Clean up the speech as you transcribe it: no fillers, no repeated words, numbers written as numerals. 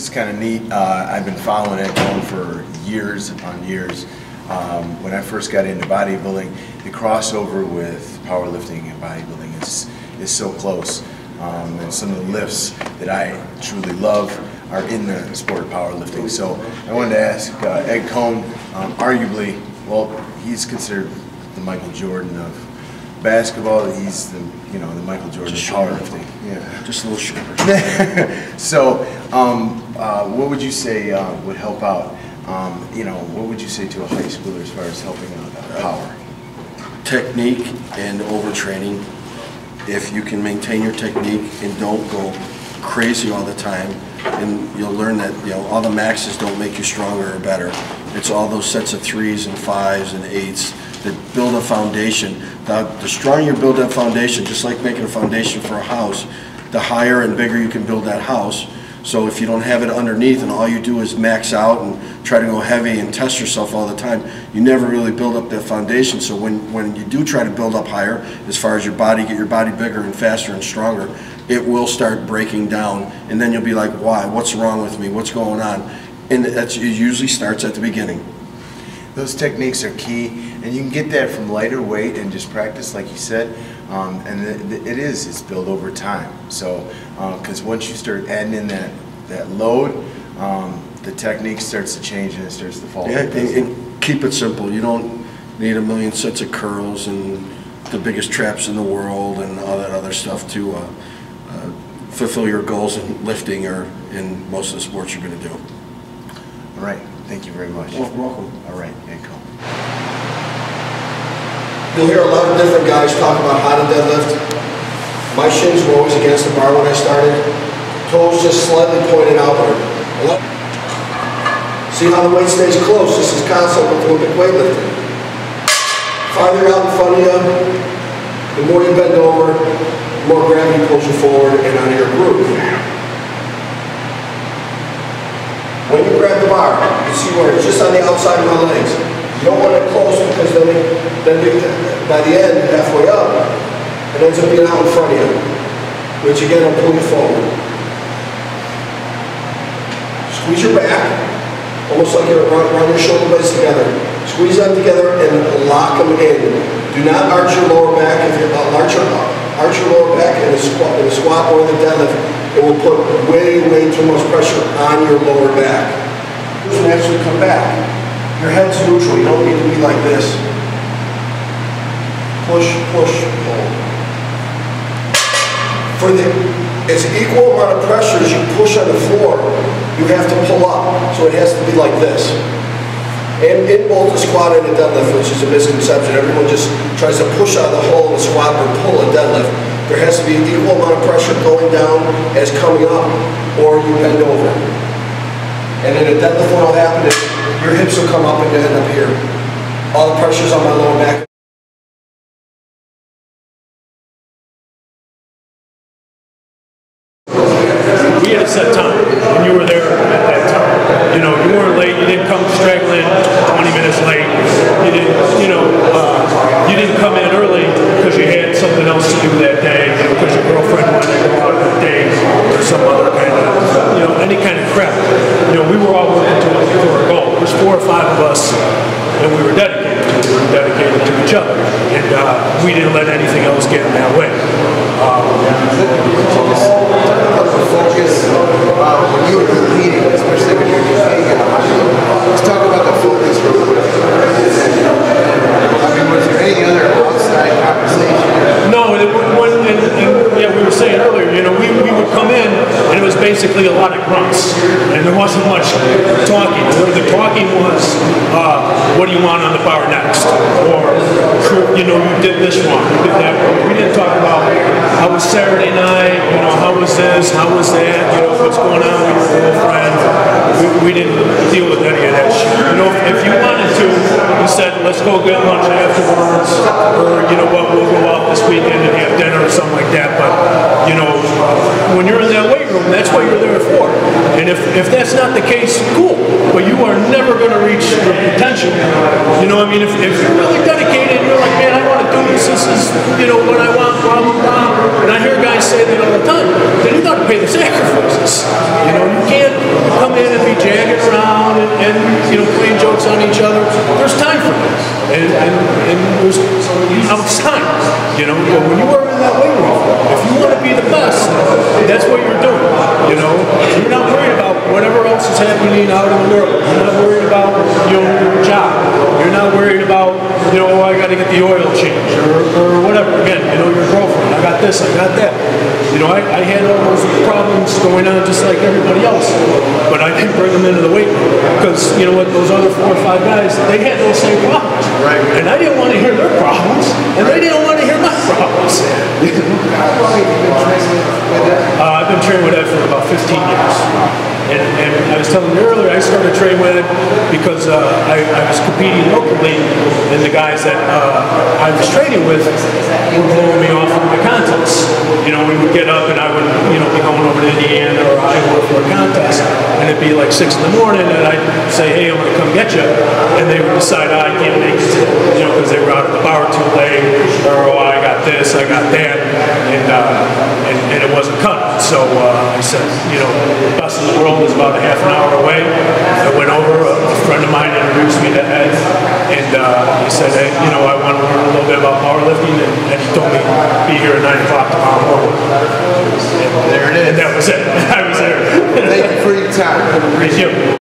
is kind of neat. I've been following Coan for years upon years. When I first got into bodybuilding, the crossover with powerlifting and bodybuilding is so close. And some of the lifts that I truly love are in the sport of powerlifting. So I wanted to ask Ed Coan, arguably, well, he's considered the Michael Jordan of basketball. He's the the Michael Jordan of powerlifting. Yeah, just a little shorter. So, what would you say would help out? What would you say to a high schooler as far as helping out power? Technique and overtraining. If you can maintain your technique and don't go crazy all the time, and you'll learn that all the maxes don't make you stronger or better. It's all those sets of 3s and 5s and 8s that build a foundation. The stronger you build that foundation, just like making a foundation for a house, the higher and bigger you can build that house. So if you don't have it underneath and all you do is max out and try to go heavy and test yourself all the time, you never really build up that foundation. So when you do try to build up higher, as far as your body, get your body bigger and faster and stronger, it will start breaking down, and then you'll be like, why? What's wrong with me? What's going on? And it usually starts at the beginning. Those techniques are key, and you can get that from lighter weight and just practice, like you said. And it's built over time. So, because once you start adding in that load, the technique starts to change and it starts to fall. Yeah, and keep it simple. You don't need a million sets of curls and the biggest traps in the world and all that other stuff to fulfill your goals in lifting or in most of the sports you're going to do. All right. Thank you very much. Well, welcome. All right. Ed Coan. You'll hear a lot of different guys talk about how to deadlift. My shins were always against the bar when I started. Toes just slightly pointed outward. See how the weight stays close? This is concept with Olympic weightlifting. Farther out in front of you, the more you bend over, the more gravity pulls you forward and out of your groove. When you grab the bar, you can see where it's just on the outside of my legs. You don't want it close because then by the end, halfway up, it ends up being out in front of you, which again will pull you forward. Squeeze your back, almost like you're run your shoulder blades together. Squeeze them together and lock them in. Do not arch your lower back. If you arch your lower back in the squat or the deadlift, it will put way too much pressure on your lower back. Just naturally come back. Your head's neutral. You don't need to be like this. Push, push, pull. It's an equal amount of pressure as you push on the floor. You have to pull up, so it has to be like this. And in both the squat and the deadlift, which is a misconception, everyone just tries to push out of the hole in the squat or pull a deadlift. There has to be an equal amount of pressure going down as coming up, or you bend over. And in a deadlift, what will happen is your hips will come up and you end up here. All the pressure's on my lower back. We had a set time, and you were there at that time. You weren't late. You didn't come straggling 20 minutes late. You didn't, you didn't come in early because you had something else to do that day, because your girlfriend wanted to go out on a date or some other kind of, any kind of crap. We were all working to our goal. There's 4 or 5 of us, and we were dedicated to it. We were dedicated to each other, and we didn't let anything else get in that way. Focus when you were competing, especially when you're competing. Let's talk about the focus real quick. Was there any other outside conversation? No, we were saying earlier, we would come in and it was basically a lot of grunts, and there wasn't much talking. The talking was, what do you want on the bar next? Or, you did this wrong, you did that wrong. We didn't talk about how was Saturday night, how was this, how was that, what's going on with your girlfriend. We didn't deal with any of that shit. If you wanted to, we said, let's go get lunch afterwards, or we'll go out this weekend and have dinner or something like that. But when you're in that weight room, that's what you're there for. And if that's not the case, cool. But you are never going to reach your potential. If you're really dedicated, you're like, man, I want to do this. This is what I want, blah blah blah. And I hear guys say that all the time. Then you got to pay the sacrifices. You can't jagging around and you know, playing jokes on each other. There's time for that. And there's outside, you know, when you are in that weight room, if you want to be the best, that's what you're doing, you know. You're not worried about whatever else is happening out in the world. You're not worried about, you know, your job. You're not worried about, you know, oh, I got to get the oil change or whatever. Again, you know, your girlfriend, I got this, I got that. You know, I had all those problems going on just like everybody else, but I didn't bring them into the weight room because, you know what, those other 4 or 5 guys, they had those same problems. Right. And I didn't want to hear their problems, and they didn't want to hear my problems. How long have you been training with that? I've been training with Ed for about 15 years. And I was telling you earlier, I started training with Ed because I was competing locally, and the guys that I was training with were blowing me off in the contests. You know, we would get up and I would, you know, be going over to Indiana or Iowa for a contest, and it'd be like 6 in the morning, and I'd say, hey, I'm going to come get you. And they would decide, I can't make it, you know, because they were out at the bar too late, or, oh, I got this, I got that, and it wasn't cut. So I said, you know, the best in the world is about a half an hour away. I went over, a friend of mine introduced me to Ed, and he said, hey, you know, I want to learn a little bit about powerlifting, and he told me be here at 9 o'clock tomorrow morning. There it is. And that was it. I was there. Thank you for your time. Thank you.